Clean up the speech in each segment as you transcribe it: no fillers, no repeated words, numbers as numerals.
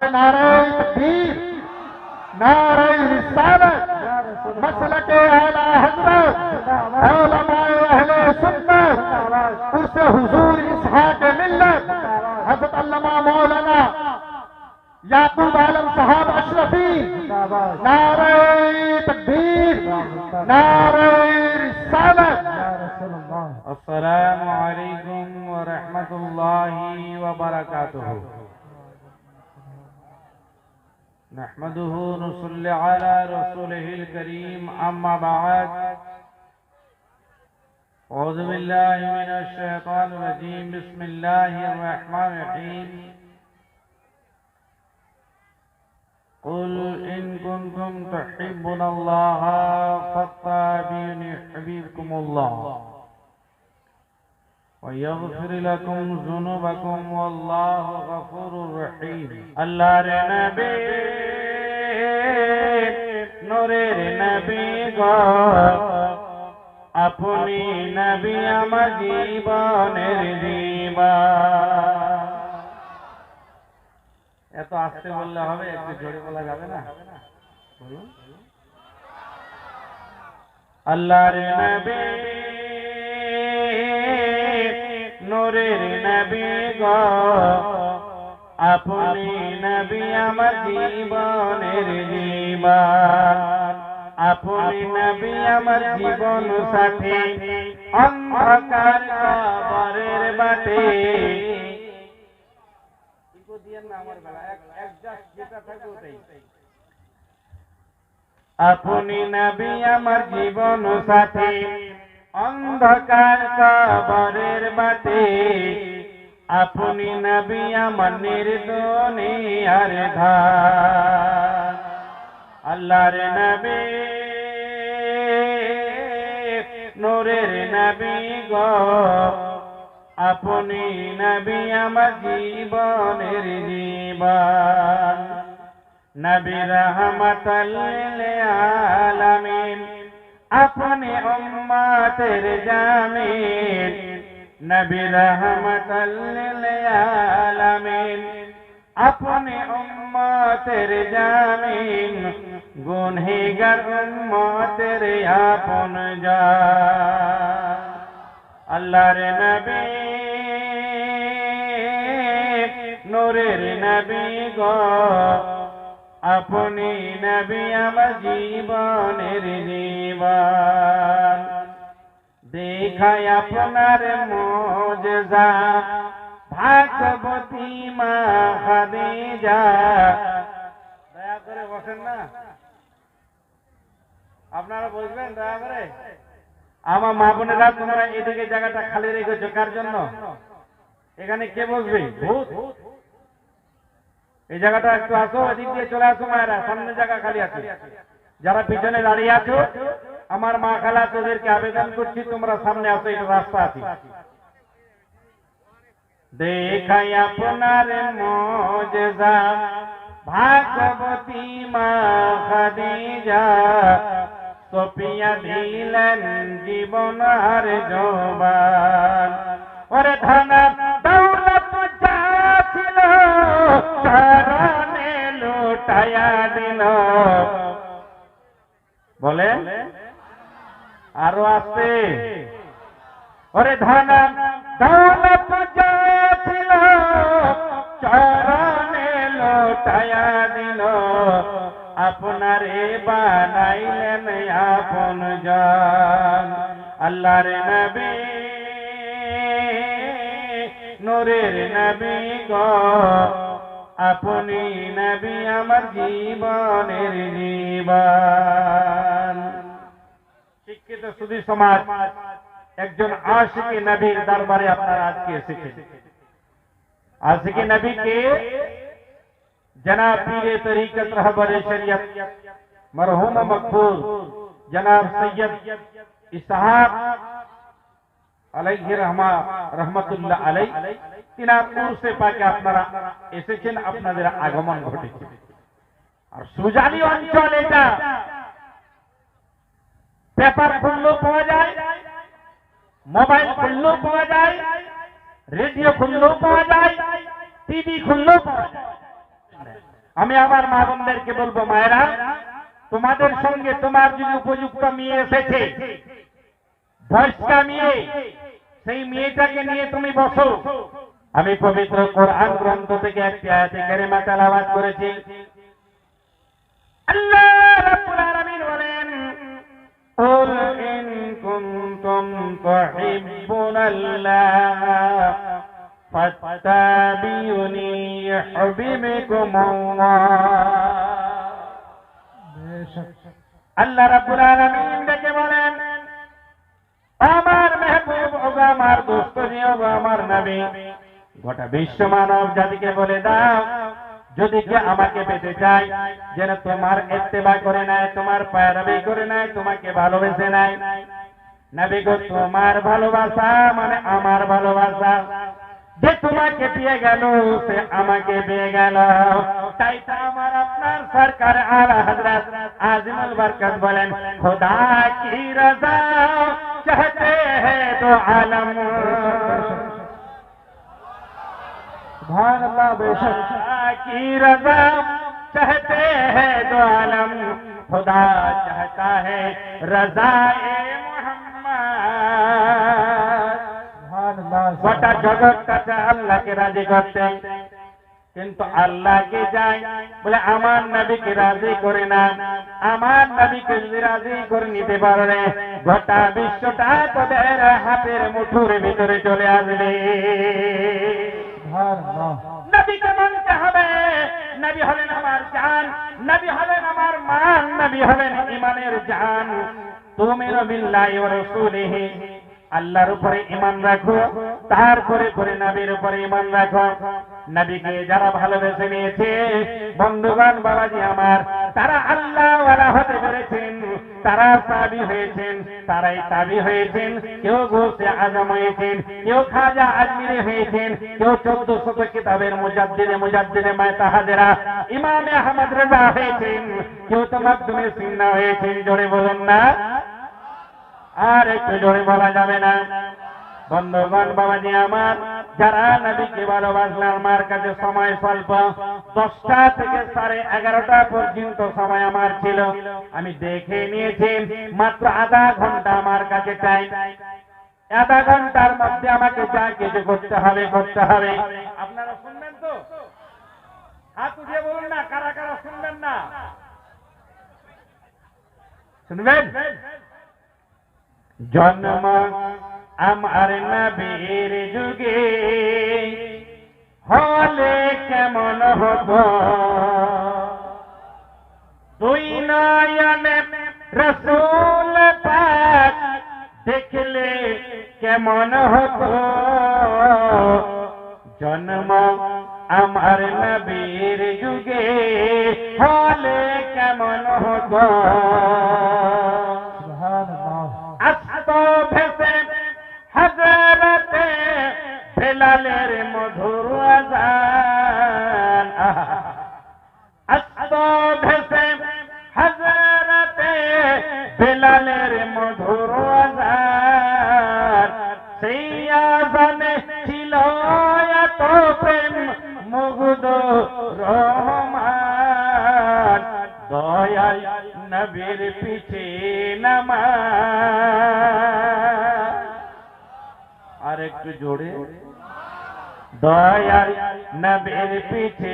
नारे तकबीर, नारे रिसालत, मसलक आला हज़रत, उलमाए अहले सुन्नत, उर्स हुजूर इसहाक मिल्लत, हज़रत अल्लामा मौलाना याकूब आलम साहब अशरफी, नारे तकबीर, नारे रिसालत। अस्सलामु अलैकुम व रहमतुल्लाहि व बरकातुहू। नहमदुहु व नुसल्ली अला रसूलिहिल करीम, अम्मा बाद। औज़ु बिल्लाहि मिनश शैतानिर रजीम, बिस्मिल्लाहिर रहमानिर रहीम। कुल इन कुंतुम तुहिब्बुनल्लाह फत्ताबिऊनी युहब्बिकुमुल्लाह वयग़फिर लकुम ज़ुनूबकुम वल्लाहु गफूरुर रहीम। अल्लाहर नबी नूरेर नबी गो, अपनी नबी आमार जीवनेर जीवन। এত আস্তে বললে হবে, একটু জোরে বলা যাবে না? বলুন। আল্লাহর নবী নূরের নবী গো, আপনি নবী আমার জীবনের জীবন। আপনি নবী আমার জীবন সাথী, অন্ধকার কবরের বাটে। আপনি নবী আমার জীবন সাথী, অন্ধকার কবরের বাটে। আপনি নবী আমার নির্দনিয়ার ধার। আল্লাহর নবী নূরের নবী গো, আপনি নবী আমার জীবনের জীবন। নবী রাহমাতাল লিল আলামিন, আপনি উম্মতের জামিন। নবী রাহমাতাল লিল আলামিন, আপনি উম্মতের জামিন। গুনহগার উম্মতের আপন জান। আল্লাহর নবী নূরের নবী গো, আপনি নবী আমার জীবনের জীবন। দেখায় আপনার মুজিজা ভাগবতী মা খাদিজা। দয়া করে বসেন না, আপনারা বসবেন দয়া করে। আমার মা বোনেরা, তোমরা এদিকে জায়গাটা খালি রেখেছো কার জন্য? এখানে কে বসবে? ভূত। এই জায়গাটা একটু আসো, এদিক দিয়ে চলে আসো মায়েরা, সামনে জায়গা খালি আছে। যারা পিছনে দাঁড়িয়ে আছো, আমার মা খালা তোদেরকে আবেদন করছি, তোমরা সামনে আসো, এটা রাস্তা আছে। দেখাই আপনার মুজিজা ভাগবতী মা খাদিজা। সোফিয়া দিলেন জীবন আর জবান। ওরে ধন দৌলত যা ছিল চরণে লুটায়া দিল। বলে আরো আসতে। ওরে ধন দৌলত যা ছিল চরণে লুটায়া দিল। আপনারে বানাইলেন আপন জান। আল্লাহর নবী নূরের নবী গো, আপনি নবী আমার জীবনের জীবন। শিক্ষিত সুধী সমাজ, একজন আশিকে নবীর দরবারে আপনারা আজকে এসেছেন। আশিকে নবীকে जनाब पीरे तरीक़त रहबरे शरीयत मरहूम मकबूल जनाब सैयद इसहाक अलैहि रहमतुल्लाह अलैहि, तिनार उर्से पाके আপনারা এসেছেন, আপনাদের আগমন ঘটেছে। আর সুজালি অঞ্চল এটা, পেপার খুললেও পাওয়া যায়, মোবাইল খুললেও পাওয়া যায়, রেডিও খুললেও পাওয়া যায়, টিভি খুললেও পাওয়া যায়। আমি আমার মা বোনদেরকে বলবো, মায়েরা তোমাদের সঙ্গে তোমার যদি উপযুক্ত মেয়ে এসেছে, বয়স্কা মেয়ে, সেই মেয়েটাকে নিয়ে তুমি বসো। আমি পবিত্র কোরআন গ্রন্থ থেকে একটি আয়াতে কারিমা তেলাওয়াত করেছি। আল্লাহ রাব্বুল আলামিন বলেন, قل إن كنتم تحبون الله فاتبعوني يحببكم الله। আল্লাহ রাব্বুল আলামিন ডেকে বলেন, আমার মেহবুব ওগো, আমার দোস্ত জি, ওগো আমার নবী, গোটা বিশ্ব মানব জাতিকে বলে দাও, যদি কে আমাকে পেতে চায়, যেন তোমার ইত্তেবা করে নেয়, তোমার পায়রাবি করে নেয়, তোমাকে ভালোবেসে নেয়। নবী গো, তোমার ভালোবাসা মানে আমার ভালোবাসা। যে তোমাকে পেয়ে গেল সে আমাকে পেয়ে গেল। তাই তো আমার আপনার সরকার আলা হযরত আজিমুল বরকত বলেন, খোদা কি রজা চাহতে हैं तो आलम। सुभान अल्लाह, बेशक की रजा चाहते हैं दो आलम, खुदा चाहता है रज़ाए मोहम्मद। सुभान अल्लाह। গোটা জগৎটাকে আল্লাহকে রাজি করতে, কিন্তু আল্লাহকে যাই বলে আমার নবীকে রাজি করে না। আমার নবীকে যদি রাজি করে নিতে পারে, গোটা বিশ্বটা তোদের হাতের মুঠোর ভিতরে চলে আসবে। सुभान अल्लाह। নবীকে মানতে হবে। নবী হলেন আমার জান, নবী হলেন আমার মান, নবী হলেন ইমানের জান। তুমিনু বিল্লাহি ওয়া রাসূলিহি, আল্লাহর উপরে ঈমান রাখো, তারপরে পরে নবীর উপরে ঈমান রাখো। নবীকে যারা ভালোবেসে নিয়েছে, বন্ধুগণ বাবাজি আমার, তারা আল্লাহ ওয়ালা হতে পেরেছেন, তারা সাবি হয়েছেন, তারাই তাবি হয়েছেন। কেউ গৌসে আজম হয়েছেন, কেউ খাজা আজমিরি হয়েছেন, কেউ 1400 কিতাবের মুজাদ্দিদে মায়তাহাজেরা ইমামে আহমদ রেজা হয়েছেন, কেউ তো মাকদুমে সিন্না হয়েছেন। জোরে বলুন না, আর একটু জোরে বলা যাবে না? বন্ধুগণ বাবাজি আমার, যারা নবীকে ভালোবাসলেন, আমার কাছে সময় স্বল্প, 10টা থেকে 11:30 পর্যন্ত সময় আমার ছিল। আমি দেখে নিয়েছি মাত্র আধা ঘন্টা আমার কাছে টাইম। আধা ঘন্টার মধ্যে আমাকে যা কিছু করতে হবে করতে হবে। আপনারা শুনবেন তো? হাত উঠিয়ে বলুন না, কারা কারা শুনবেন না? শুনবেন? জন্ম আমার নবীর যুগে হলে কেমন হতো, দুই নয়নে রাসূল পাক দেখলে কেমন হতো। জন্ম আমার নবীর যুগে হলে কেমন হতো। सुभान अल्लाह। আসতো ভেসে হযরতে বেলালের মধুর আযান, আসতো ভেসে হযরতে বেলালের মধুর আযান। সেই আযানে ছিল এত প্রেম মুগ্ধ রহমান, দয়াল নবীর পিছে নামাজ। আর একটু জোরে, দয়াল নবীর পিছে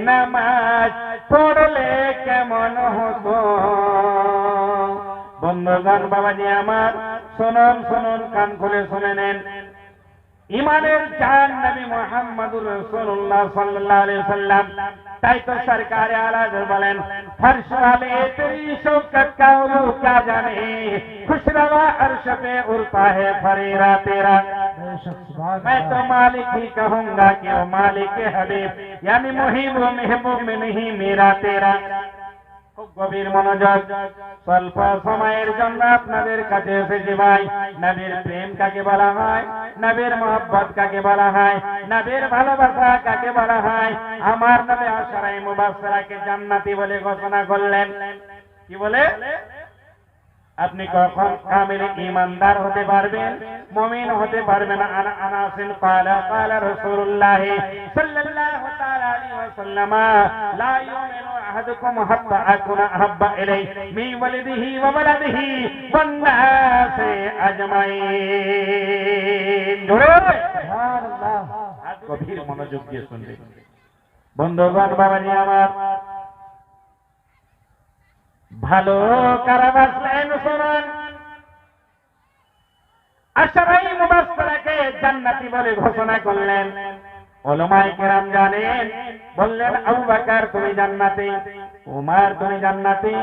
নামাজ পড়লে কেমন হতো। বন্ধুগণ বাবাজি আমার, শুনুন শুনুন, কান খুলে শুনে নেন। ইমানের জান নবী মুহাম্মদুর রাসূলুল্লাহ সাল্লাল্লাহু আলাইহি ওয়াসাল্লাম। তাই তো সরকারে আলা বলেন, फर्श वाले तेरी शौकत का उलू क्या जाने, खुशरवा अर्श पे उड़ता है फरेरा तेरा। बेशक सुभान मैं तो अल्लाह। मालिक ही कहूंगा कि वो मालिक हबीब, यानी मुहिब व महबूब में नहीं मेरा तेरा। খুব গভীর মনোযোগ, স্বল্প সময়ের জন্য আপনাদের কাছে এসেছি ভাই। নবীর প্রেম কাকে বলা হয়, নবীর মহব্বত কাকে বলা হয়, নবীর ভালোবাসা কাকে বলা হয়। আমার নবী আশরায়ে মুবাশশারাকে জান্নাতি বলে ঘোষণা করলেন। কি বলে? আপনি কখন কামিল ঈমানদার হতে পারবেন, মুমিন হতে পারবেন? আনাসিন ক্বালা ক্বালা রাসূলুল্লাহ সাল্লাল্লাহু তাআলা আলিহি ওয়াসাল্লাম লা ইউমিনু আহাদুকুম হাত্তা আকুনা আহাব্বা ইলাইহি মিন ওয়ালিদিহি ওয়া ওয়ালাদিহি ওয়ান নাসি আজমাইন। জোরে সুবহানাল্লাহ। গভীর মনোযোগ দিয়ে শুনবেন বন্ধুগণ, বাবাজি আমার, ভালো কারাবাসেন শুনুন। আশরাই মুবাশশিরাকে জান্নাতি বলে ঘোষণা করলেন। উলামায়ে কেরাম জানেন, বললেন আবু বকর তুমি জান্নাতি, উমর তুমি জান্নাতি,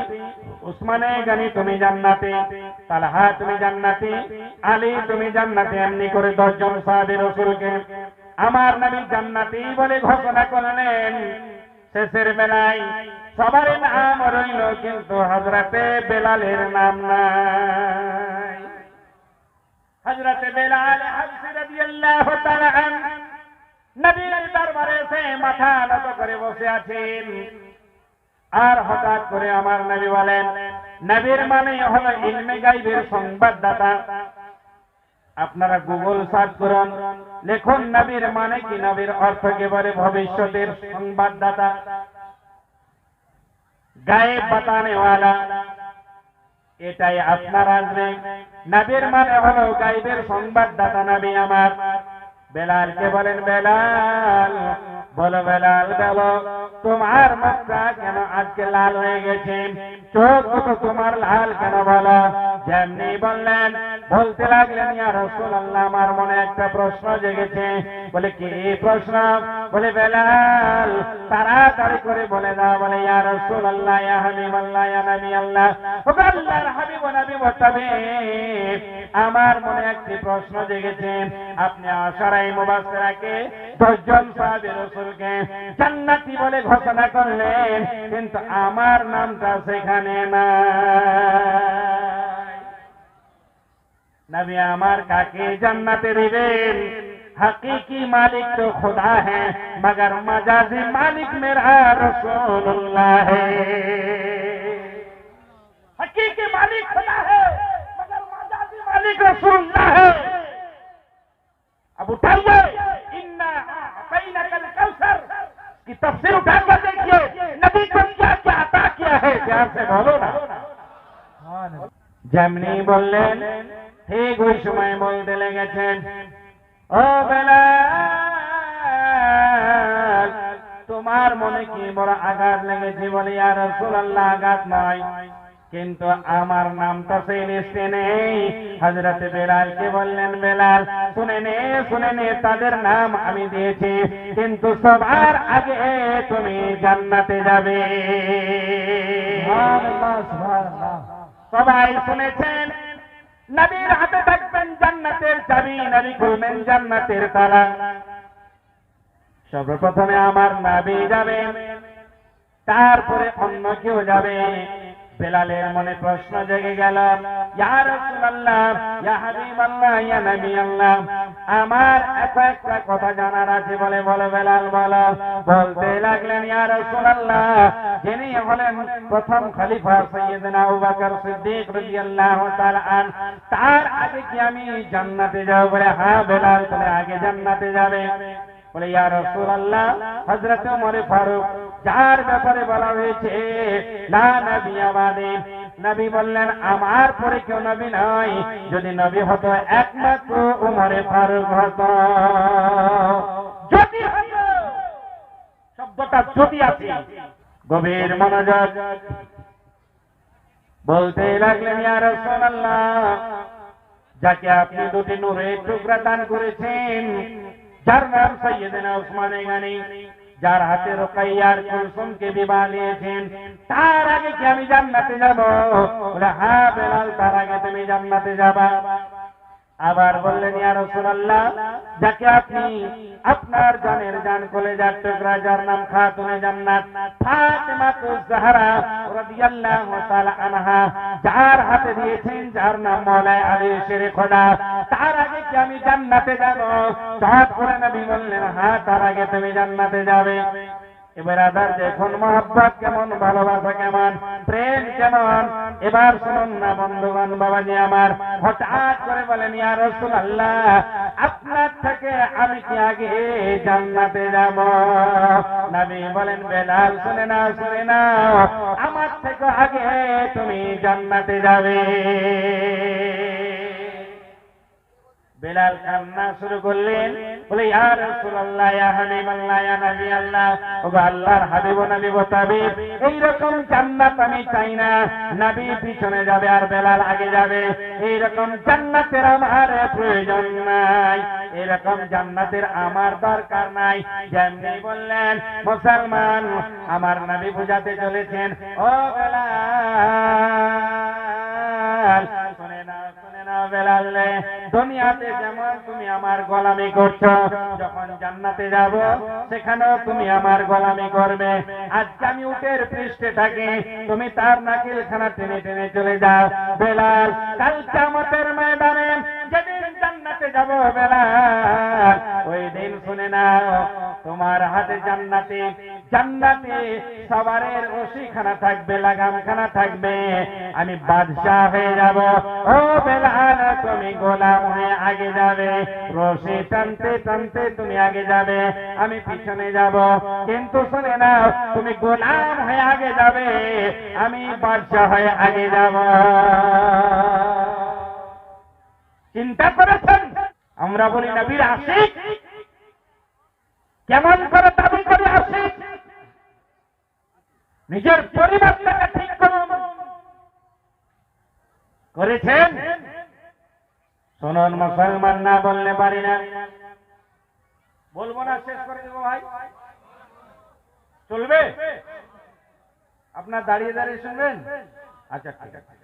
উসমানে গনি তুমি জান্নাতি, তালহা তুমি জান্নাতি, আলী তুমি জান্নাতি। এমনি করে 10 জন সাহাবী রাসূলকে আমার নবী জান্নাতি বলে ঘোষণা করলেন। শেষের বেলায় সবার নাম রইল, কিন্তু হযরতে বেলালের নাম নাই। হযরতে বেলাল হাবশী রাদিয়াল্লাহু তাআলা আনহু নবীর দরবারে এসে মাথা নত করে বসে আছেন। আর হঠাৎ করে আমার নবী বলেন, নবীর মানে হলো ইলমে গায়বের সংবাদদাতা। আপনারা গুগল সার্চ করুন, লিখুন নবীর মানে কি, নবীর অর্থ কি বলে ভবিষ্যতের সংবাদদাতা, গায়েব বাতানে ওয়ালা। এটাই আপনার আসবে। নবীর মানে হলো গায়েবের সংবাদদাতা নবী আমার। বেলালকে বলেন, বেলাল বলো, বেলাল বলো তোমার মুখটা কেন আজকে লাল হয়ে গেছে, চোখ তো তোমার লাল কেন বলো। যেমনি বললেন, বলতে লাগলেন, ইয়া রাসূলুল্লাহ আমার মনে একটা প্রশ্ন জেগেছে। বলে কি প্রশ্ন? বলে বেলাল তাড়াতাড়ি করে বলে দাও। বলে ইয়া রাসূলুল্লাহ, ইয়া হাবিবাল্লাহ, ইয়া নবী আল্লাহ, ও আল্লাহর হাবিব ও নবী মুত্তাবিব, আমার মনে একটি প্রশ্ন জেগেছে। আপনি আশরায়ে মুবাশশিরাকে 10 জন সাহাবী রাসূলকে জান্নাতি বলে ঘোষণা করলেন, কিন্তু আমার নামটা সেখানে নাই। নবী আমার কাকে জান্নাতে দিবেন? हकीकी मालिक तो खुदा है, मगर मजाजी मालिक मेरा रसूलुल्लाह है। हकीकी मालिक खुदा है, मगर मजाजी मालिक रसूलुल्लाह है। अब उठाइए, इन्ना अतैनाकल कौसर की तफसीर उठाकर देखिए, नबी को क्या क्या अता किया है। प्यार से बोलो ना। যেমনি বললেন ঠিক ওই সময় বলতে লেগেছেন, ও বেলাল তোমার মনে কি বড় আঘাত লেগেছে? বলে ইয়া রাসূলুল্লাহ আঘাত নয়, কিন্তু আমার নামটা সেই লিস্টে নেই। হযরতে বেলালকে বললেন, বেলাল শুনে নে তাদের নাম আমি দিয়েছি, কিন্তু সবার আগে তুমি জান্নাতে যাবে। সুবহানাল্লাহ, সুবহানাল্লাহ। সবাই শুনেছেন, নবীর হাতে থাকবেন জান্নাতের চাবি, নবী খুলবেন জান্নাতের তালা। সর্বপ্রথমে আমার নবী যাবেন, তারপরে অন্য কেউ যাবে। বেলালের মনে প্রশ্ন জেগে গেল, ইয়া রাসূলুল্লাহ, ইয়া হাবিবাল্লাহ, ইয়া নবী আল্লাহ, আমার একটা কথা জানার আছে। বলে বলো বেলাল বলো। বলতে লাগলেন, ইয়া রাসূলুল্লাহ যিনি হলেন প্রথম খলিফা সাইয়েদনা আবু বকর সিদ্দিক রাদিয়াল্লাহু তাআলা আন, তার আগে কি আমি জান্নাতে যাব? বলে হ্যাঁ বেলাল তুমি আগে জান্নাতে যাবে। বলে ইয়া রাসূলুল্লাহ হযরত ওমর ফারুক যার ব্যাপারে বলা হয়েছে লা নবিয়্যা বাদে, নবী বললেন আমার পরে কেউ নবী নয়, যদি নবী হতো একমাত্র ওমর ফারুক হতো। যদি হতো, শব্দটা যদি আছে, গভীর মনোযোগ। বলতে লাগলেন, ইয়া রাসূলুল্লাহ যাকে আপনি দুটি নূরের টুকরা দান করেছেন, যার নাম সাইয়েদনা উসমানে গনি, যার হাতে রুকাইয়ার কুলসুমকে বিবাহ দিয়েছেন, তার আগে কি আমি জান্নাতে যাব? বলে হ্যাঁ বেলাল তার আগে তুমি জান্নাতে যাবা। আবার বললেন, ইয়া রাসূলুল্লাহ যাকে আপনি আপনার জানের জান কলেজার টুকরা, যার নাম খাতুনে জান্নাত ফাতেমাতুজ জাহরা রাদিয়াল্লাহু তাআলা আনহা, যার হাতে দিয়েছেন, যার নাম মাওলাই আলী শেরে খোদা, তার আগে কি আমি জান্নাতে যাব? তারপরে নবী বললেন হ্যাঁ তার আগে তুমি জান্নাতে যাবে। এবার আদার দেখুন মহব্বত কেমন, ভালোবাসা কেমন, প্রেম কেমন। এবার শুনুন না বন্ধুগণ, বাবাজি আমার হঠাৎ করে বলেন, ইয়া রাসূলুল্লাহ, আপনার থেকে আমি কি আগে জান্নাতে যাব? নবী বলেন, বেলাল শুনে নাও, শুনে নাও, আমার থেকে আগে তুমি জান্নাতে যাবে। বেলাল কান্না শুরু করলেন, বলে, ইয়া রাসূলুল্লাহ, ইয়া হাবিবাল্লাহ, ইয়া নবী আল্লাহ, ওগো আল্লাহর হাবিব, নবী তাবিব, এইরকম জান্নাত আমি চাই না। নবী পিছনে যাবে আর বেলাল আগে যাবে, এইরকম জান্নাতের আমার প্রয়োজন নাই, এরকম জান্নাতের আমার দরকার নাই। যেমনি বললেন, মুসলমান আমার নবী বুঝাতে চলেছেন, ও বেলাল শুনে নাও, শুনে নাও বেলাল, দুনিয়াতে যেমন তুমি আমার গোলামি করছো, যখন জান্নাতে যাব সেখানেও তুমি আমার গোলামি করবে। আজকে আমি উটের পৃষ্ঠে থাকি, তুমি তার নাকিলখানা টেনে টেনে চলে যাও। বেলাল, কাল কিয়ামতের ময়দানে যেদিন জান্নাতে যাব বেলাল, ওই দিন শুনে নাও, তোমার হাতে জান্নাতে জান্নাতে সবারের রশিখানা থাকবে, লাগামখানা থাকবে, আমি বাদশাহ হয়ে যাব। ও বেলাল, তুমি গোলাম হয়ে আগে যাবে, রশি টানতে টানতে তুমি আগে যাবে, আমি পিছনে যাব। কিন্তু শুনে নাও, তুমি গোলাম হয়ে আগে যাবে, আমি বাদশাহ হয়ে আগে যাব। চিন্তা করেছেন? আমরা বলি নবীর আশিক, কেমন করে দাবি করে আশিক? নিজের পরিবারটাকে ঠিক করুন, করেছেন? শুনুন মুসলমান, না বললে পারি না, বলবো না, শেষ করে দেবো ভাই, চলবে? আপনার দাঁড়িয়ে দাঁড়িয়ে শুনবেন? আচ্ছা ঠিক আছে,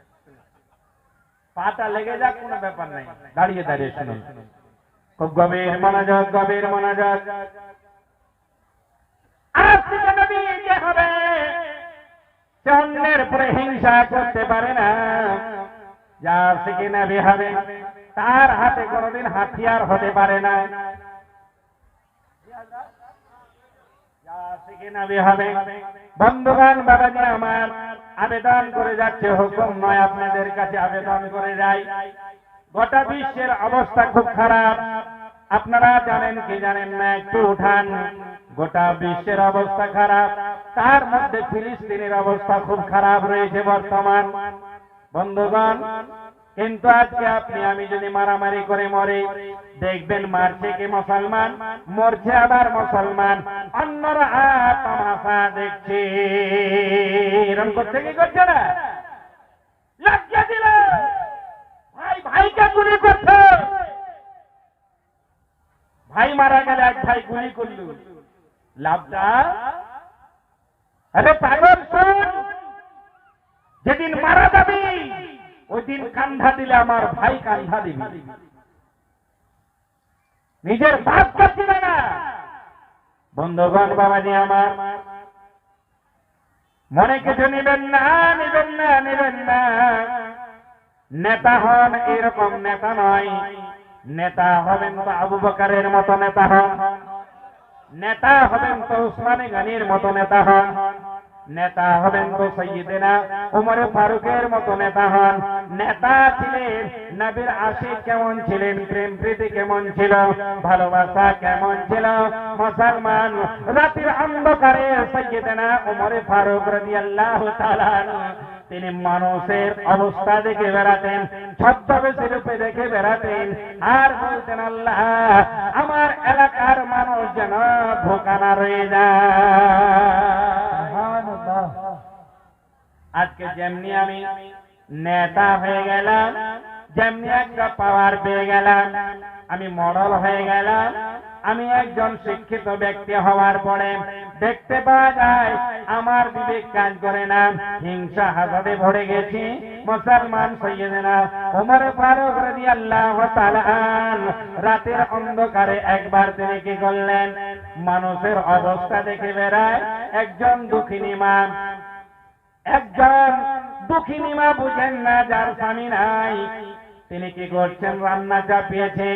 পাটা লেগে যাক, কোনো ব্যাপার নাই, দাঁড়িয়ে দাঁড়িয়ে শুনুন, খুব গভীর মনোযোগ, গভীর মনোযোগ। আজ থেকে নবী যে হবে, সে অন্যের উপরে হিংসা করতে পারে না। যার থেকে নবী হবে, তার হাতে কোনোদিন হাতিয়ার হতে পারে না। বন্ধুগণ, বাবাজি আমার, আবেদন করে যাচ্ছে, হুকুম নয়, আপনাদের কাছে আবেদন করে যাই। গোটা বিশ্বের অবস্থা খুব খারাপ, আপনারা জানেন কি জানেন না, একটু উঠান। গোটা বিশ্বের অবস্থা খারাপ, তার মধ্যে ফিলিস্তিনের অবস্থা খুব খারাপ রয়েছে বর্তমান। বন্ধুগণ, কিন্তু আজকে আপনি আমি যদি মারামারি করে মরে, দেখবেন মারছে কি মুসলমান, মরছে আবার মুসলমান, অন্যরা তামাশা দেখছে। এরকম করছে কি করছে না? লজ্জা দিল, ভাই ভাইকে গুলি করছে, ভাই মারা গেলে এক ভাই গুলি করল, লাভটা? আরে পাগল শোন, যেদিন মারা যাবি ওই দিন কান্ধা দিলে আমার ভাই কান্ধা দিবি, নিজের বাপকে চিনে না। বন্ধুগণ, বাবাজি আমার, মনে কিছু নিবেন না, নিবেন না, নিবেন না। নেতা হন, এরকম নেতা নয়। নেতা হবেন তো আবু বকরের মতো নেতা হন, নেতা হবেন তো উসমানে গনির মতো নেতা হন, নেতা হবেন তো সাইয়্যিদিনা উমর ফারুকের মতো নেতা হন। নেতা ছিলেন, নবীর আশিক কেমন ছিলেন, প্রেম প্রীতি কেমন ছিল, ভালোবাসা কেমন ছিল। মুসলমান, রাতের অন্ধকারে সাইয়্যিদিনা উমর ফারুক রাদিয়াল্লাহু তাআলা তিনি মানুষের অবস্থা দেখে বেড়াতেন, ছদ্মবেশী রূপে দেখে বেড়াতেন, আর বলতেন, আল্লাহ আমার এলাকার মানুষ যেন ভোকা না রয়ে যায়। আজকে যেমনি আমি নেতা হয়ে গেলাম, যেমনি একটা পাওয়ার পেয়ে গেলাম, আমি মডেল হয়ে গেলাম, আমি একজন শিক্ষিত ব্যক্তি হওয়ার পরে দেখতে পাওয়া যায় আমার বিবেক কাজ করে না, হিংসা হাসাদে ভরে গেছি। মুসলমান সাইয়্যিদিনা উমর ফারুক রাদিয়াল্লাহু তাআলা রাতের অন্ধকারে একবার তিনি কি করলেন, মানুষের অবস্থা দেখে বেড়ায়, একজন দুঃখিনী মা, একজন দুঃখিনী মা বুঝেন না, যার স্বামী নাই, তিনি কি করছেন, রান্না চাপিয়েছে,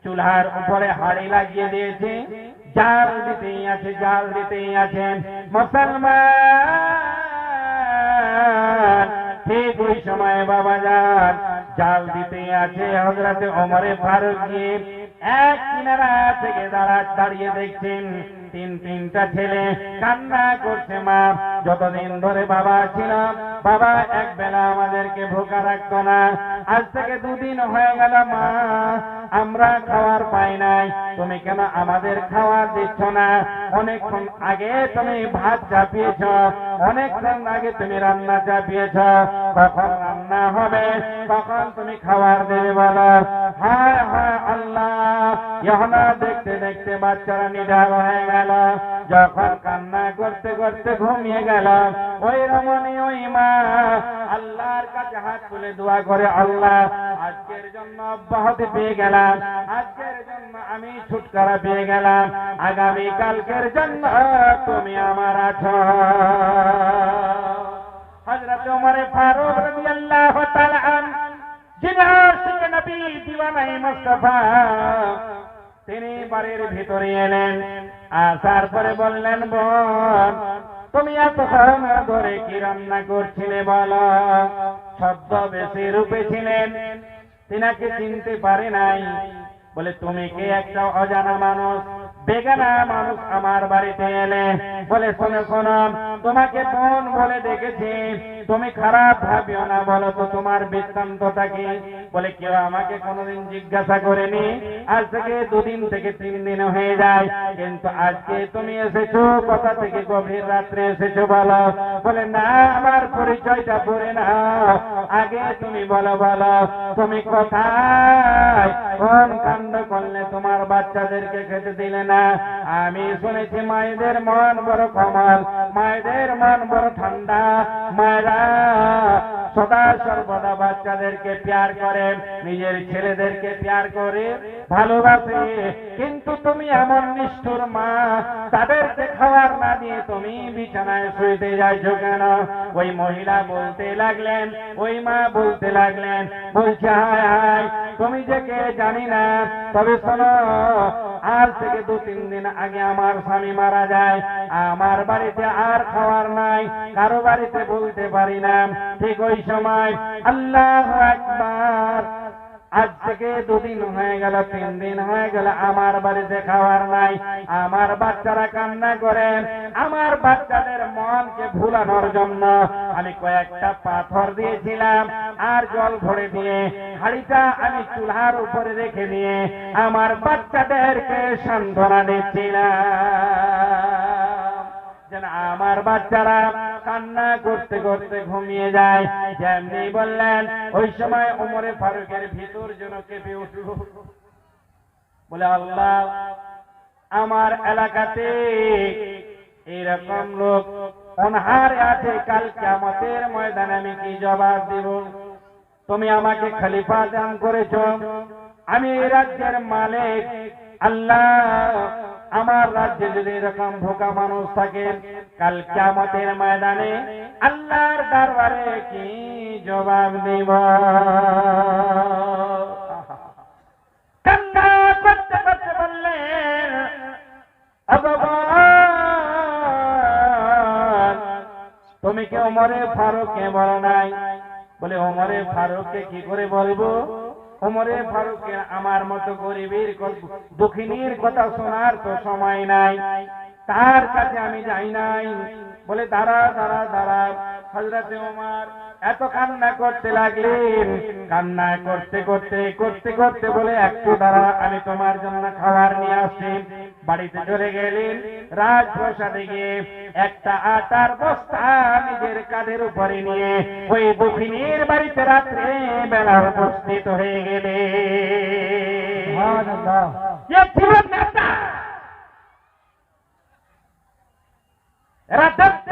চুলার উপরে হাঁড়ি লাগিয়ে দিয়েছে, জাল দিতেই আছে, জাল দিতেই আছে। মুসলমান ঠিক ওই সময় বাবা যান জাল দিতে আছে। হযরত ওমরে ফারুক গিয়ে এক কিনারা থেকে দাঁড়িয়ে দেখছেন তিনটা ছেলে কান্না করছে। মা যতদিন ধরে বাবা ছিল, বাবা এক বেলা আমাদেরকে ভোকা রাখতো না, আজ থেকে 2 দিন হয়ে গেল মা আমরা খাবার পাই নাই, তুমি কেন আমাদের খাবার দিচ্ছ না? অনেকক্ষণ আগে তুমি ভাত চাপিয়েছ, অনেকক্ষণ আগে তুমি রান্না চাপিয়েছ, কখন রান্না হবে, কখন তুমি খাবার দেবে বলো? হায় হায় আল্লাহ, ইহনা দেখতে দেখতে বাচ্চারা নিডার হয়ে গেল। যখন কান্না করতে করতে ঘুমিয়ে গেল, ওই রমণী ওই মা আল্লাহর কাছে হাত তুলে দোয়া করে, আল্লাহ আজকের জন্য অব্যাহতি পেয়ে গেলাম, আজকের জন্য আমি ছুটকারা পেয়ে গেলাম, আগামী কালকের জন্য তুমি আমার আছো। হযরত ওমর ফারুক রাদিয়াল্লাহু তাআলা আনহু, যিনি আশিক নবী দিওয়ানা মুস্তাফা, তিনি বাড়ির ভিতরে এলেন। আসার পরে বললেন, বোন তুমি এতক্ষণ ধরে কি রান্না করছিলে বলো? ছদ্মবেশে রূপে ছিলেন, তিনাকে চিনতে পারে নাই। বলে তুমি কি একটা অজানা মানুষ, বেগানা মানুষ আমার বাড়িতে এলে? বলে শোনো শোনো, তোমাকে বোন বলে ডেকেছি, তুমি খারাপ ভাবিও না, বলো তো তোমার বৃত্তান্তটা কি? বলে কেউ আমাকে কোনোদিন জিজ্ঞাসা করেনি, আজ থেকে 2 দিন থেকে 3 দিন হয়ে যায়, কিন্তু আজকে তুমি এসেছো, কোথা থেকে গভীর রাত্রে এসেছো বলো? বলে না, আমার পরিচয়টা পড়ে না, আগে তুমি বলো, বলো তুমি কোথায়, কোন কাণ্ড করলে তোমার বাচ্চাদেরকে খেতে দিলে না? আমি শুনেছি মায়েদের মন বড় কোমল, মায়েদের মন বড় ঠান্ডা, মায়েরা সদা সর্বদা বাচ্চাদেরকে প্যার করে, নিজের ছেলেদেরকে প্যার করে ভালোবাসে, কিন্তু তুমি এমন নিষ্ঠুর মা, তাদেরকে খাবার না দিয়ে তুমি বিছানায় শুইতে যাইছো কেন? ওই মহিলা বলতে লাগলেন, ওই মা বলতে লাগলেন, বলছে হায় হায়, তুমি যে কে জানি না, তবে শোনো, আজ থেকে 2-3 দিন আগে আমার স্বামী মারা যায়, আমার বাড়িতে আর খাবার নাই, কারো বাড়িতে বলতে পারি না। ঠিক ওই সময় আল্লাহু আকবার, আজ থেকে 2 দিন হয়ে গেল, 3 দিন হয়ে গেল, আমার বাড়িতে খাবার নাই, আমার বাচ্চারা কান্না করে, আমার বাচ্চাদের মনকে ভুলানোর জন্য আমি কয়েকটা পাথর দিয়েছিলাম আর জল ভরে দিয়ে হাঁড়িটা আমি চুলার উপরে রেখে দিয়ে আমার বাচ্চাদেরকে সান্ত্বনা দিচ্ছিলাম, যেন আমার বাচ্চারা কান্না করতে করতে ঘুমিয়ে যায়। যেমনি বললেন, ওই সময় ওমরে ফারুকের ভিতর যেন কেঁপে উঠল। বলে আল্লাহ, আমার এলাকাতে এইরকম লোক অনহারে আছে, কাল কিয়ামতের ময়দানে আমি কি জবাব দেব? তুমি আমাকে খলিফা দান করেছো, আমি এই রাজ্যের মালিক, আল্লাহ আমার রাজ্যে যদি এরকম ভোকা মানুষ থাকে, কাল কিয়ামতের ময়দানে আল্লাহর দরবারে কি জবাব দেব? কান্না করতে করতে বললেন, তুমি কি ওমরে ফারুককে বলো নাই? বলে ওমরে ফারুককে কি করে বলবো? ওমরে ফারুকের আমার মতো গরিবের দুঃখিনীর কথা শোনার তো সময় নাই, তার কাছে আমি যাই নাই। বলে দাঁড়া দাঁড়া দাঁড়া। হযরত ওমর এত কান্না করতে লাগলেন, কান্না করতে করতে করতে করতে বলে একটু দাঁড়া, আমি তোমার জন্য খাবার নিয়ে আসছি। বাড়িতে চলে গেলেন, রাজপ্রাসাদে গিয়ে একটা আটার বস্তা নিজের কাঁধের উপরে নিয়ে ওই দক্ষিণের বাড়িতে রাত্রে বেলা উপস্থিত হয়ে গেলে। এরা দেখত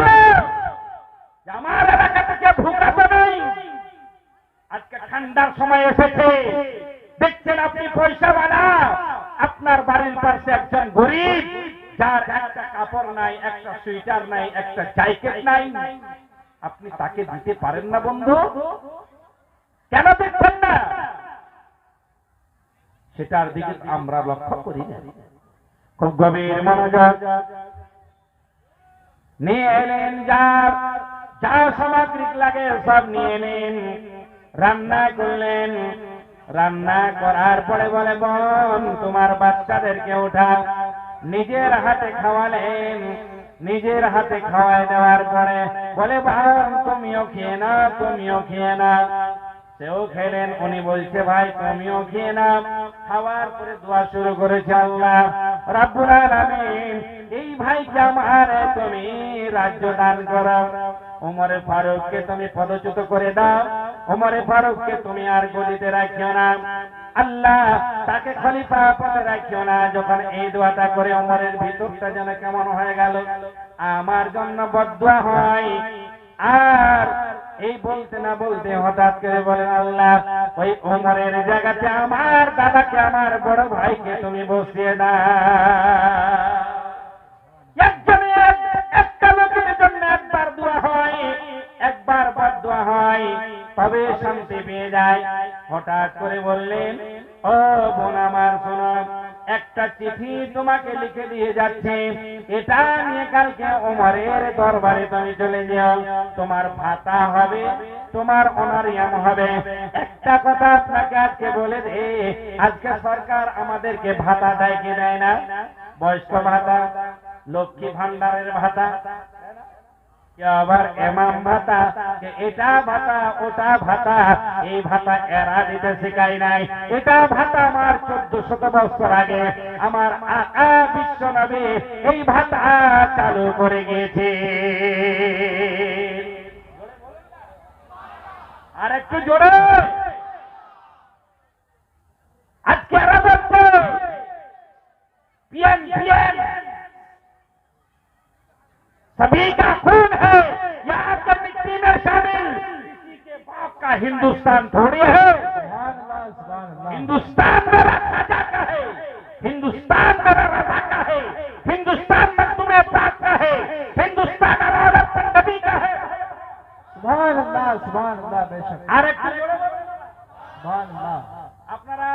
আমার এলাকা থেকে ভুকাতে নেই, আজকে ঠান্ডার সময় এসেছে, দেখছেন আপনি পয়সাওয়ালা, আপনার বাড়ির পাশে একজন গরিব, যার একটা কাপড় নাই, একটা সোয়েটার নাই, একটা জ্যাকেট নাই, আপনি তাকে দিতে পারেন না বন্ধু? কেন দেখছেন না? সেটার দিকে আমরা লক্ষ্য করি না। খুব গভীর মনোযোগ নিয়ে এলেন, যা সামগ্রিক লাগে সব নিয়ে নিন। রান্না করলেন, রান্না করার পরে বলে, বোন তোমার বাচ্চাদেরকে উঠাও। নিজের হাতে খাওয়ালেন, নিজের হাতে খাওয়াই দেওয়ার পরে বলে, বোন তুমিও খেয়ে নাও, তুমিও খেয়ে নাও। সেও খেলেন। উনি বলছে, ভাই তুমিও খেয়ে নাও। খাওয়ার পরে দোয়া শুরু করেছে, আল্লাহ রাব্বুল আলামিন এই ভাইকে আমার তুমি রাজ্য দান করো, ওমরে ফারুককে তুমি পদচ্যুত করে দাও, ওমরে ফারুককে তুমি আর গদিতে রাখিও না, আল্লাহ তাকে খলিফা পদে রাখিও না। যখন এই দোয়াটা করে ওমরের ভিতরটা যেন কেমন হয়ে গেল, আমার জন্য বদদোয়া হয়। আর এই বলতে না বলতে হঠাৎ করে বলেন, আল্লাহ ওই ওমরের জায়গাতে আমার দাদাকে, আমার বড় ভাইকে তুমি বসিয়ে দাও। একটা লোকের জন্য একবার দোয়া হয়, একবার বদদোয়া হয়, তবে শান্তি পেয়ে যায়। হঠাৎ করে বললেন, ও বোন আমার শোনো, একটা চিঠি তোমাকে লিখে দিয়ে যাচ্ছে, এটা নিয়ে কালকে ওমরের দরবারে তুমি চলে যাও, তোমার ভাতা হবে, তোমার অনারিয়াম হবে। একটা কথা আপনাকে আজকে বলে দে, আজকে সরকার আমাদেরকে ভাতা দেয় কি দেয় না? বয়স্ক ভাতা, লক্ষ্মী ভান্ডারের ভাতা, আবার এমাম ভাতা, এটা ভাতা ওটা ভাতা, এই ভাতা এরা দিতে শেখায় নাই। এটা ভাতা আমার 1400 বছর আগে আমার আকা বিশ্ব নবী এই ভাতা চালু করে গেছে। আর একটু জোরে আজকে এরা বলছে পিএম পিএম सभी का खून है, यहाँ तो मिट्टी में शामिल, किसी के बाप का हिंदुस्तान थोड़ी है। हिंदुस्तान मेरा राजा का है, हिंदुस्तान मेरा राजा का है, हिंदुस्तान मखदूम पाक का है, हिंदुस्तान अलाउद्दीन नबी का है। सुभान अल्लाह बेशक। अरे सुभान अल्लाह। আপনারা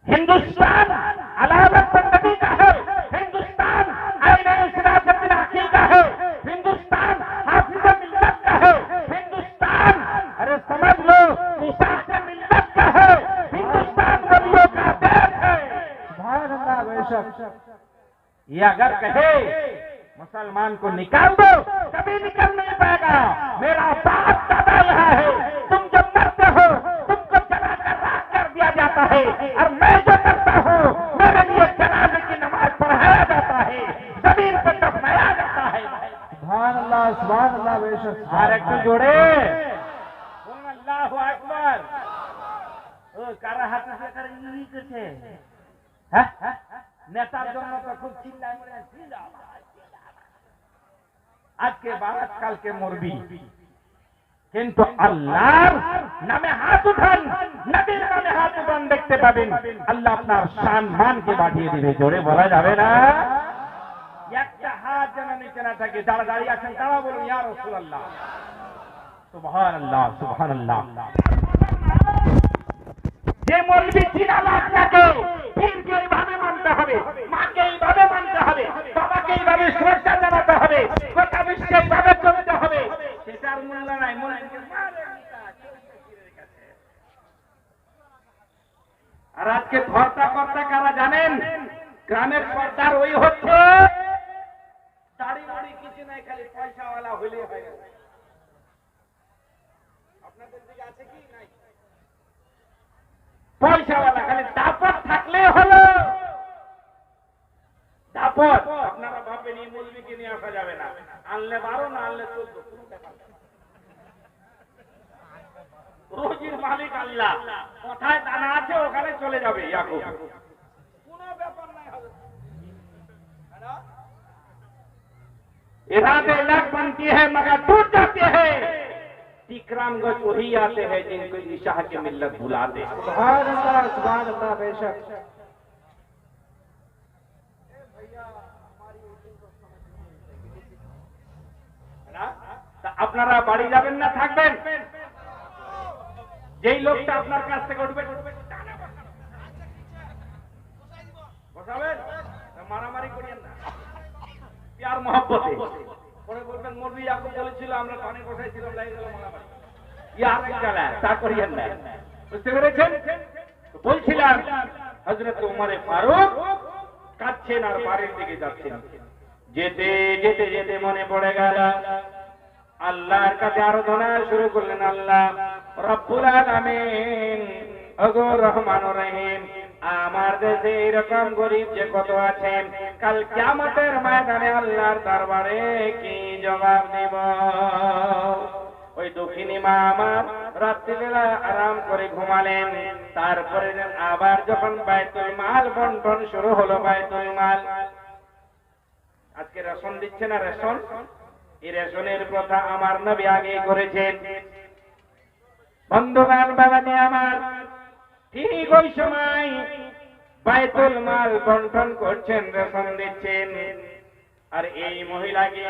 हिंदुस्तान अलाउद्दीन नबी का है, हिंदुस्तान आईने सिराजुद्दीन हकी का है, हिंदुस्तान हाफिज मिल्लत का है, हिंदुस्तान अरे समझ लो ईसाक मिल्लत का है, हिंदुस्तान नबियों का देश है। सुभान अल्लाह बेशक। ये अगर कहे मुसलमान को निकाल दो, कभी निकल नहीं पाएगा। मेरा बाप दादा यहाँ है, तुम जब मरते हो तुमको जलाकर राख कर दिया जाता है, और मैं जो करता हूँ मेरे लिए जनाजे की नमाज पढ़ाया जाता है, जमीन पर दफनाया जाता है। सुभान अल्लाह बेशक। আর একটু জোরে আল্লাহু আকবার। ও কারা হাতে করে ই করছে, হ্যাঁ নেতার জন্য তো খুব চিল্লায় আজকে বারাত কালকে মরবি, কিন্তু আল্লাহর নামে হাত উঠান, নবীর নামে হাত উঠান, দেখতে পাবেন আল্লাহ আপনার সম্মানকে বাড়িয়ে দিবে। জোরে বলা যাবে না? একটা হাত যেন নিচে না থাকে। যারা দাঁড়িয়ে আছেন তারা বলুন ইয়া রাসূলুল্লাহ। সুবহানাল্লাহ সুবহানাল্লাহ। যে মৌলবি চিনালো আপনাকে, পীরকে এইভাবে মানতে হবে, মাকে এইভাবে মানতে হবে, বাবাকে এইভাবে শ্রদ্ধা জানাতে হবে, গোটা বিশ্বে এইভাবে চলতে হবে, সেটার মূল্য নাই। আর আজকে ধর্তা কর্তা কারা জানেন? গ্রামের সর্দার ওই হচ্ছে, দাড়ি মাড়ি কিছু নাই, খালি পয়সাওয়ালা হইলে হয়। আপনাদের দিকে আছে কি নাই? পয়সাওয়ালা, খালি দাপট থাকলে হলো। দাপট আপনারা ভাববেন এই মুলবিকে নিয়ে আসা যাবে না, আনলে 12 না আনলে 14, কোনো ব্যাপার না। রোজির মালিক আল্লাহ, কোথায় দানা আছে ওখানে চলে যাবে, কোনো ব্যাপার নাই। इरादे लाख बनती है मगर टूट जाती है, इकरामगंज वही आते हैं जिनको ईशा के मिल्लत भुलाते। सुभान अल्लाह बेशक। আপনারা বাড়ি যাবেন না থাকবেন? যেই লোকটা আপনার কাছ থেকে উঠবে বসাবেন, মারামারি করিয়েন না, প্যার মহব্বতে। পরে বলবেন মৌলভী ইয়াকুব বলেছিল আমরা কানে বসাইছিলাম, লাগে গেল মারামারি, ইয়ার এক জ্বালায়, তা করিয়েন না। বুঝতে পেরেছেন? বলছিলাম হযরত ওমর ফারুক কাঁদছেন আর বাড়ির দিকে যাচ্ছেন। যেতে যেতে যেতে মনে পড়ে গেল, আল্লাহর কাছে আরাধনা শুরু করলেন, আল্লাহ রব্বুল আলামিন, ওগো রহমানুর রহিম, আমার দেশে এরকম গরিব যে কত আছেন, কাল কিয়ামতের ময়দানে আল্লাহর দরবারে কি জবাব দেব? ওই দক্ষিণী মা আমার রাত্রিবেলা আরাম করে ঘুমালেন, তারপরে আবার যখন বাইতুল মাল বন্টন শুরু হলো, বাইতুল মাল, আজকে রেশন দিচ্ছে না, রেশন, এই রেশনের কথা আমার নবী আগে করেছেন। বন্ধুগণ, বাবাজি আমার, ঠিক ওই সময় বাইতুল মাল বন্টন করছেন, রেশন দিচ্ছেন, আর এই মহিলাকে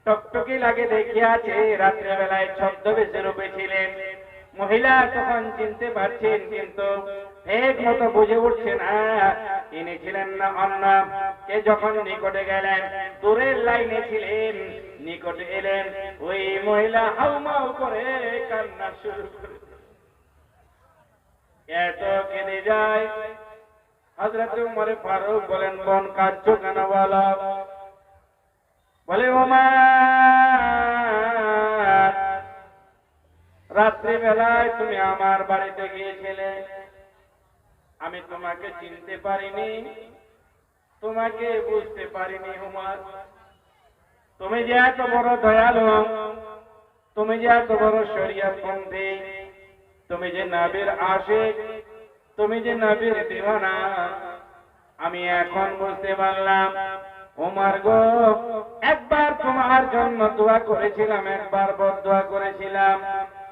টকটকি লাগে দেখিয়াছে, রাত্রেবেলায় ছদ্মবেশে রূপে ছিলেন। মহিলা তখন চিনতে পারছেন, কিন্তু ঠিক মতো বুঝে উঠছে না ইনি ছিলেন না অন্য কে। যখন নিকটে গেলেন, দূরের লাইনে ছিলেন, নিকটে এলেন, ওই মহিলা হাউমাউ করে কান্না শুরু করে, এত কেঁদে যায়। হযরত ওমর ফারুক বলেন, বোন কাঁদছো কেন বলো? বলে, ওমর, রাত্রিবেলায় তুমি আমার বাড়িতে গিয়েছিলে, আমি তোমাকে চিনতে পারিনি, তোমাকে বুঝতে পারিনি। ওমর, তুমি যে এত বড় দয়ালু, তুমি যে এত বড় শরীয়তপন্থী, তুমি যে নবীর আশিক, তুমি যে নবীর দিওয়ানা, আমি এখন বুঝতে পারলাম। ওমর গো, একবার তোমার জন্য দোয়া করেছিলাম, একবার বদদোয়া করেছিলাম,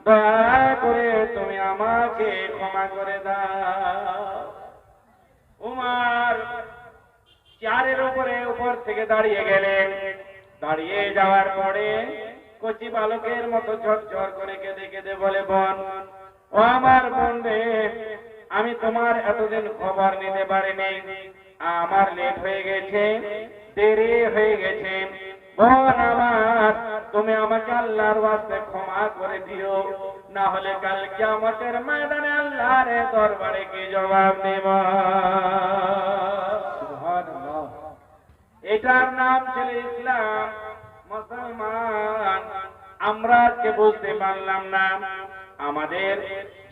দয়া করে তুমি আমাকে ক্ষমা করে দাও। ওমর চেয়ারের উপর থেকে দাঁড়িয়ে গেলেন। দাঁড়িয়ে যাওয়ার পরে কচি বালকের মতো ঝরঝর করে কেঁদে কেঁদে বলে, বোন, ও আমার বোন রে, আমি তোমার এতদিন খবর নিতে পারিনি, আমার লেট হয়ে গেছে, দেরি হয়ে গেছে। বোন আমার, তুমি আমাকে আল্লাহর ওয়াস্তে ক্ষমা করে দিও, না হলে কাল কিয়ামতের ময়দানে আল্লাহর দরবারে কি জবাব দেব? সুবহানাল্লাহ। এটার নাম ছিল ইসলাম, মুসলমান। আমরা আজকে বুঝতে পারলাম না, আমাদের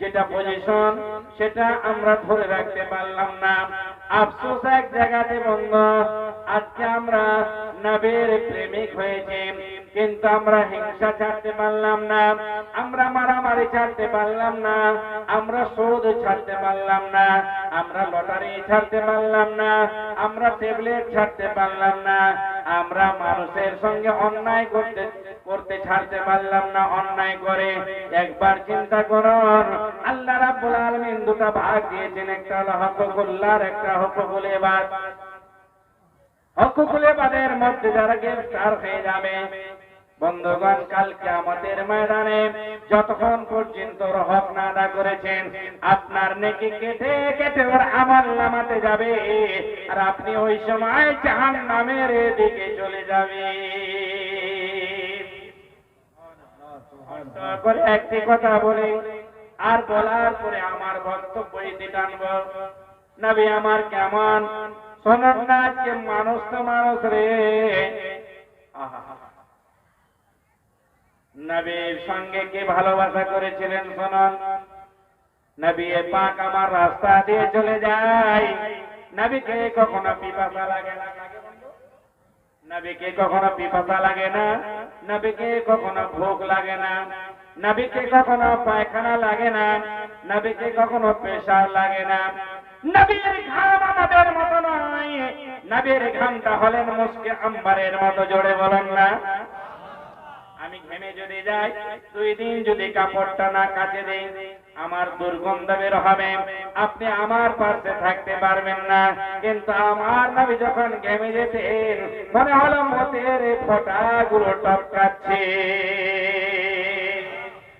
যেটা পজিশন সেটা আমরা ধরে রাখতে পারলাম না। আফসোস এক জায়গাতে বন্ধু, আজকে আমরা নবীর প্রেমিক হয়েছে, কিন্তু আমরা হিংসা ছাড়তে পারলাম না, আমরা মারামারি ছাড়তে পারলাম না, আমরা সুদ ছাড়তে পারলাম না, আমরা লটারি ছাড়তে পারলাম না, আমরা ট্যাবলেট ছাড়তে পারলাম না, আমরা মানুষের সঙ্গে অন্যায় করতে ছাড়তে পারলাম না। অন্যায় করে একবার চিন্তা করুন, আল্লাহ রাব্বুল আলামিন দুটো ভাগ দিয়েছেন, একটা হলো হকুকুল্লাহ, একটা হকুকুল ইবাদ। হকুকুল ইবাদের মধ্যে যারা গ্রেফতার হয়ে যাবে, বন্ধুগণ, কাল কিয়ামতের ময়দানে যতক্ষণ পর্যন্ত হক না আদা করেছেন, আপনার নেকি কেটে কেটে ওর আমলনামাতে যাবে, আর আপনি ওই সময় জাহান্নামের দিকে চলে যাবেন। করে একটি কথা বলি, আর বলার পরে আমার বক্তব্য ইতি টানব। নবী আমার কেমন, শোনেন না, আজকে মানুষ তো মানুষ রে। নবীর সঙ্গে কে ভালোবাসা করেছিলেন শুনুন। নবী পাক আমার রাস্তা দিয়ে চলে যায়, নবীকে কখনো পিপাসা লাগে না, নবীকে কখনো পিপাসা লাগে না, নবীকে কখনো ভোগ লাগে না, নবীকে কখনো পায়খানা লাগে না, নবীকে কখনো পেশাব লাগে না। নবীর ঘাম আমাদের মতো নয়, নবীর ঘামটা হলেন মুস্কে আম্বারের মতো, জোরে বলেন না। আমি ঘেমে যদি যাই, 2 দিন যদি কাপড়টা না কাচে দেই, আমার দুর্গন্ধ বের হবে, আপনি আমার পাশে থাকতে পারবেন না। কিন্তু আমার নবী যখন ঘেমে যেতেন, মনে হলো মতের ফোঁটাগুলো টপকাচ্ছে।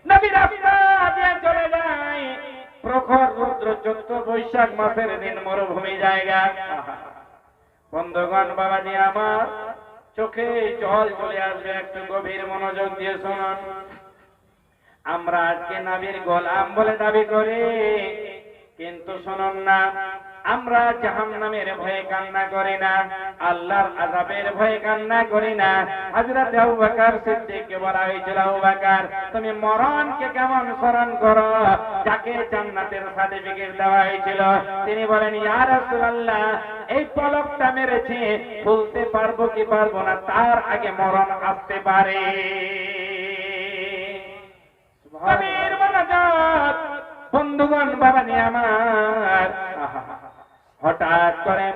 নবী রাস্তা দিয়ে চলে যায়, প্রখর রৌদ্র, চৈত্র বৈশাখ মাসের দিন, মরুভূমি জায়গা, বন্ধুগণ বাবাজি আমার, চোখে জল চলে আসবে, একটু গভীর মনোযোগ দিয়ে শুনুন। আমরা আজকে নবীর গোলাম বলে দাবি করি, কিন্তু শুনুন না, আমরা জাহান্নামের ভয়ে কান্না করি না, আল্লাহর আযাবের ভয়ে কান্না করি না। হযরত আবু বকর সিদ্দিককে বলা হয়েছিল, আবু বকর তুমি মরণকে কেমন স্মরণ করো, যাকে জান্নাতের সার্টিফিকেট দেওয়া হয়েছিল। তিনি বলেন, ইয়া রাসূলুল্লাহ, এই পলকটা মেরেছে, ভুলতে পারবো কি পারবো না, তার আগে মরণ আসতে পারে। নবীর মোনাজাত, বন্ধুগণ বাবাজি আমার, হঠাৎ করে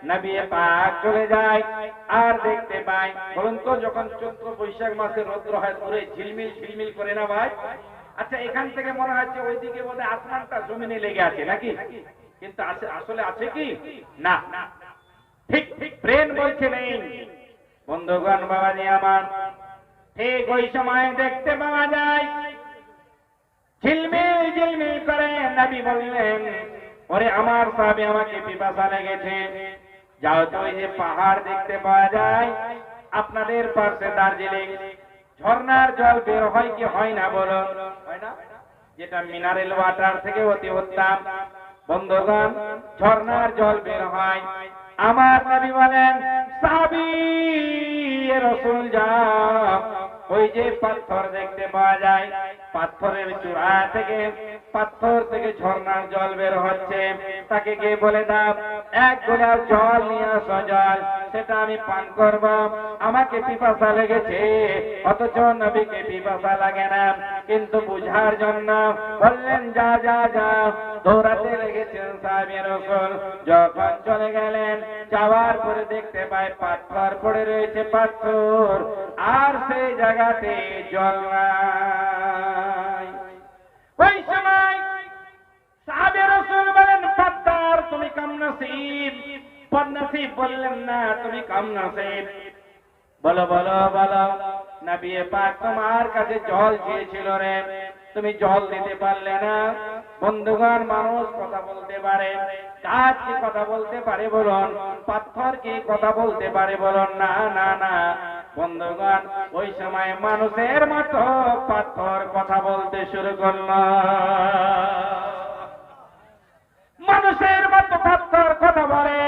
নবী পাক চলে যায়, আর দেখতে পাই, বলুন তো, যখন চৈত্র বৈশাখ মাসে রৌদ্র হয় পুরো ঝিলমিল ঝিলমিল করে না ভাই? আচ্ছা, এখান থেকে মনে হচ্ছে ওইদিকে বোধহয় আসমানটা জমিনে লেগে আছে নাকি? কিন্তু আসলে আছে কি না? ঠিক ঠিক ব্রেন বলছে নেই। বন্ধুগণ বাবাজি আমার, ঠিক ওই সময় দেখতে পাওয়া যায় ঝিলমিল ঝিলমিল করে। নবী বললেন, ওরে আমার সাহাবী, আমাকে পিপাসা লেগেছে, যাও তো ওই যে পাহাড় দেখতে পাওয়া যায় আপনাদের পাশে, দার্জিলিং, ঝর্ণার জল বের হয় কি হয় না বলো? হয় না? যেটা মিনারেল ওয়াটার থেকে অতি উত্তম। বন্ধুগণ, ঝর্ণার জল বের হয়। আমার নবী বলেন, সাহাবী রাসূল যাও, ওই যে পাথর দেখতে পাওয়া যায়, পাথরের চূড়া থেকে, পাথর থেকে ঝর্ণার জল বের হচ্ছে, তাকে গিয়ে বলে দাও এক গ্লাস জল নিয়ে আসো, জল, সেটা আমি পান করব, আমাকে পিপাসা লেগেছে। অথচ নবীকে পিপাসা লাগে না, কিন্তু বুঝার জন্য বললেন, যা যা যা। দৌড়াতে লেগেছেন সাহাবী রাসূল। যখন চলে গেলেন, যাওয়ার পরে দেখতে পায় পাথর পড়ে রয়েছে, পাথর, আর সেই জায়গাতে জল নাই। ওই সময় সাহাবী রাসূল বলেন, পাথর তুমি কম নসিব, বদনসিব বললেন না, তুমি কম নসিব। বলো বলো বলো, নবী পাক তোমার কাছে জল চেয়েছিল রে, তুমি জল দিতে পারলে না। বন্ধুগণ, মানুষ কথা বলতে পারে, গাছ কি কথা বলতে পারে বলুন? পাথর কি কথা বলতে পারে বলুন? না না না। বন্ধুগণ, ওই সময় মানুষের মতো পাথর কথা বলতে শুরু করল। মানুষের মতো পাথর কথা বলে,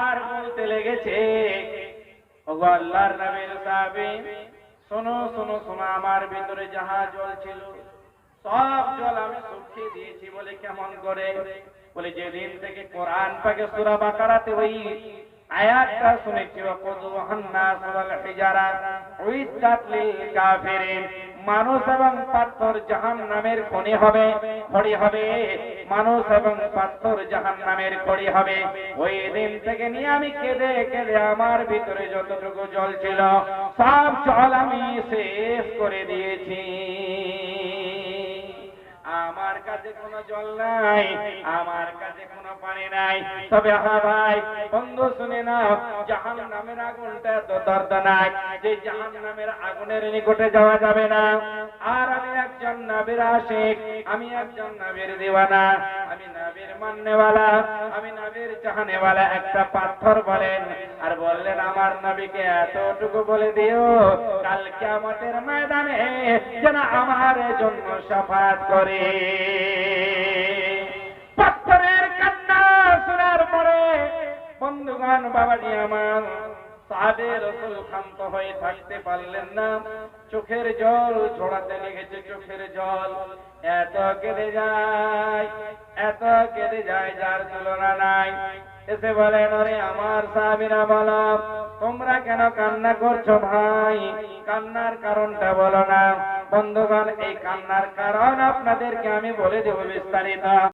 আর বলতে লেগেছে, ওগো আল্লাহর নবীর সাহাবী, শোনো শোনো শোনো, আমার ভিতরে যাহা জল ছিল সব জল আমি শুকিয়ে দিয়েছি। বলে কেমন করে? বলে যেদিন থেকে কোরআন পাকে সূরা বাকারাতে ওই আয়াতটা শুনেছি, ওয়াকুযুহান নাস ওয়াল হিজারা উইদ্দাত লিল কাফিরিন, মানুষ এবং পাথর জাহান্নামের খনি হবে, খড়ি হবে, মানুষ এবং পাথর জাহান্নামের খড়ি হবে। ওই দিন থেকে নিয়ে আমি কেঁদে কেঁদে আমার ভিতরে যতটুকু জল ছিল সব জল আমি শেষ করে দিয়েছি। আমার কাছে কোনো জল নাই, আমার কাছে কোনো পানি নাই। তবে হ্যাঁ ভাই বন্ধু, শুনে নাও, জাহান্নামের আগুনটা এত দর্দনাক যে জাহান্নামের আগুনের নিকটে যাওয়া যাবে না। আর আমি একজন নবীর আশিক, আমি একজন নবীর দিওয়ানা, আমি নবীর মাননেওয়ালা, আমি নবীর চাহনেওয়ালা। একটা পাথর বলেন আর বললেন, আমার নবীকে এতটুকু বলে দিও, কাল কিয়ামতের ময়দানে যেন আমার জন্য শাফাত করে। পাথরের কান্না শোনার পরে বন্ধুগণ বাবাজি আমার, সাহাবে রাসূল ক্ষান্ত হয়ে থাকতে পারলেন না, চোখের জল ঝরাতে লেগেছে। চোখের জল এত কেঁদে যায়, এত কেঁদে যায়, যার তুলনা নাই। এসে বলেন, ওরে আমার সাহাবীরা, বলো তোমরা কেন কান্না করছো ভাই? কান্নার কারণটা বলো না। বন্ধুগণ, এই কান্নার কারণ আপনাদেরকে আমি বলে দেব বিস্তারিত।